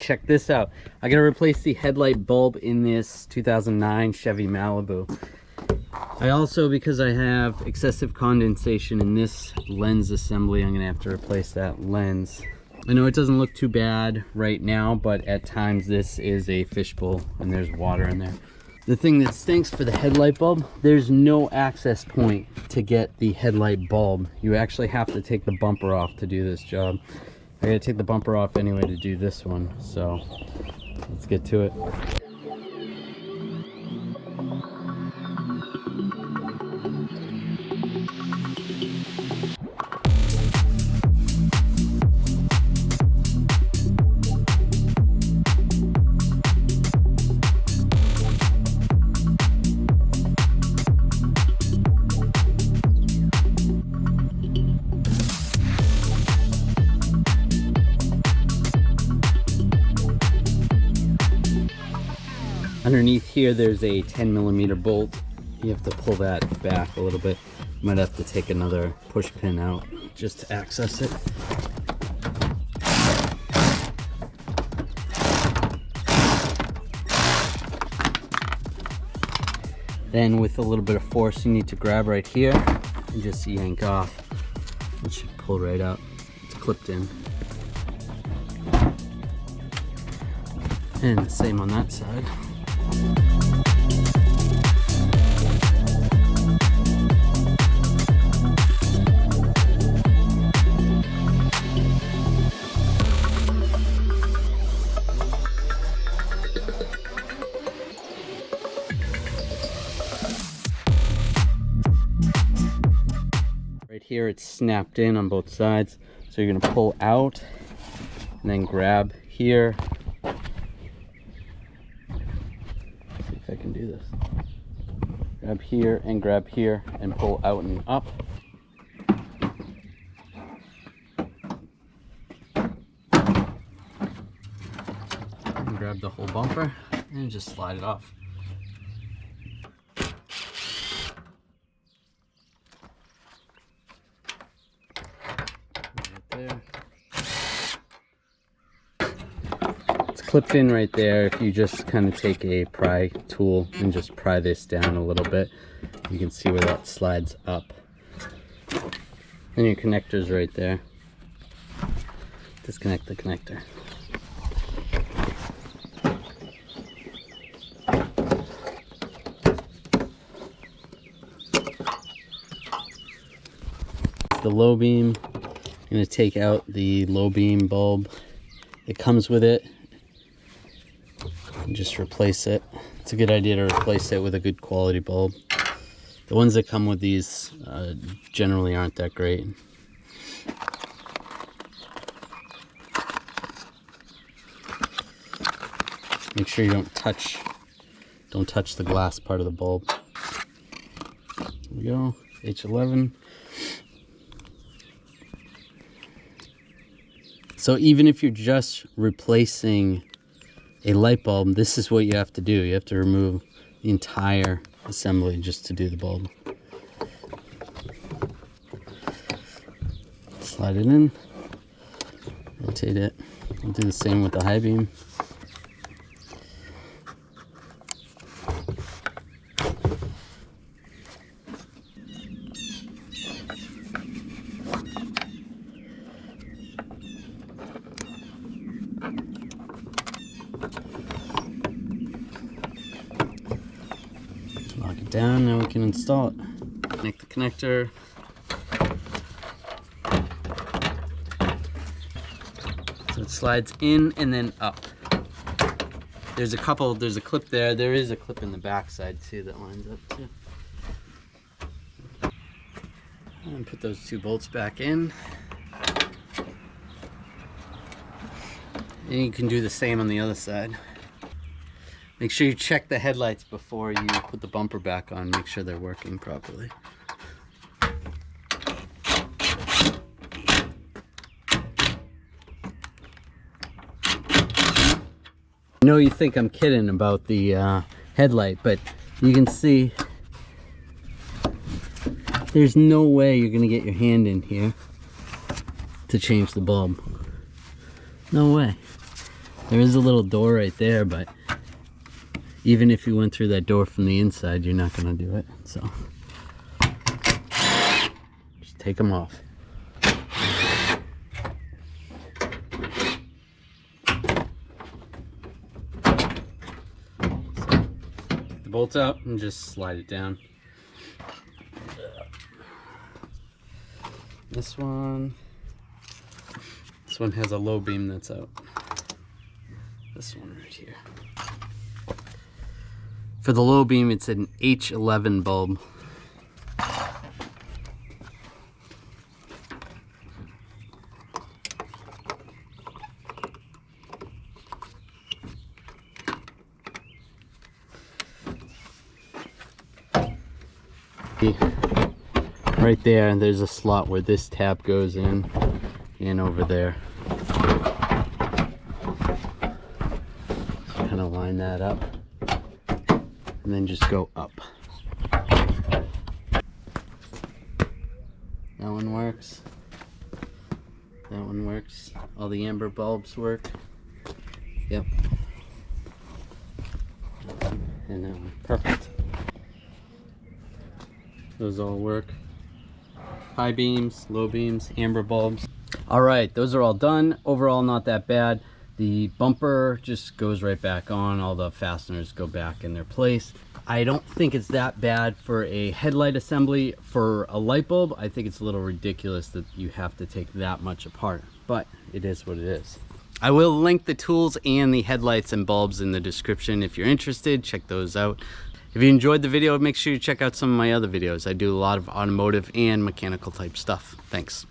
Check this out. I gotta replace the headlight bulb in this 2009 Chevy Malibu. I also, because I have excessive condensation in this lens assembly, I'm gonna have to replace that lens. I know it doesn't look too bad right now, but at times this is a fishbowl and there's water in there. The thing that stinks for the headlight bulb, there's no access point to get the headlight bulb. You actually have to take the bumper off to do this job. I gotta take the bumper off anyway to do this one, so let's get to it. Underneath here there's a 10mm bolt. You have to pull that back a little bit. You might have to take another push pin out just to access it. Then with a little bit of force you need to grab right here and just yank off. It should pull right out. It's clipped in. And the same on that side. Right here it's snapped in on both sides, so you're going to pull out and then grab here. I can do this. Grab here and pull out and up. And grab the whole bumper and just slide it off. Right there. Clipped in right there. If you just kind of take a pry tool and just pry this down a little bit, you can see where that slides up. And your connector's right there. Disconnect the connector. The low beam. I'm going to take out the low beam bulb. It comes with it. And just replace it. It's a good idea to replace it with a good quality bulb. The ones that come with these generally aren't that great. Make sure you don't touch the glass part of the bulb. There we go, H11. So even if you're just replacing a light bulb, this is what you have to do. You have to remove the entire assembly just to do the bulb. Slide it in, rotate it. I'll do the same with the high beam. Lock it down, now we can install it. Connect the connector. So it slides in and then up. There's a clip there. There is a clip in the back side too that lines up too. And put those two bolts back in. And you can do the same on the other side. Make sure you check the headlights before you put the bumper back on. Make sure they're working properly. I know you think I'm kidding about the headlight, but you can see there's no way you're gonna get your hand in here to change the bulb. No way. There is a little door right there, but even if you went through that door from the inside, you're not gonna do it. So just take them off. The bolts out and just slide it down. This one has a low beam that's out. This one right here. For the low beam, it's an H11 bulb. Right there, there's a slot where this tab goes in, and over there. So kind of line that up, and then just go up. That one works. That one works. All the amber bulbs work. Yep. And that one. Perfect. Those all work. High beams, low beams, amber bulbs. All right, those are all done. Overall, not that bad. The bumper just goes right back on. All the fasteners go back in their place. I don't think it's that bad for a headlight assembly. For a light bulb, I think it's a little ridiculous that you have to take that much apart, but it is what it is. I will link the tools and the headlights and bulbs in the description. If you're interested, check those out. If you enjoyed the video, make sure you check out some of my other videos. I do a lot of automotive and mechanical type stuff. Thanks.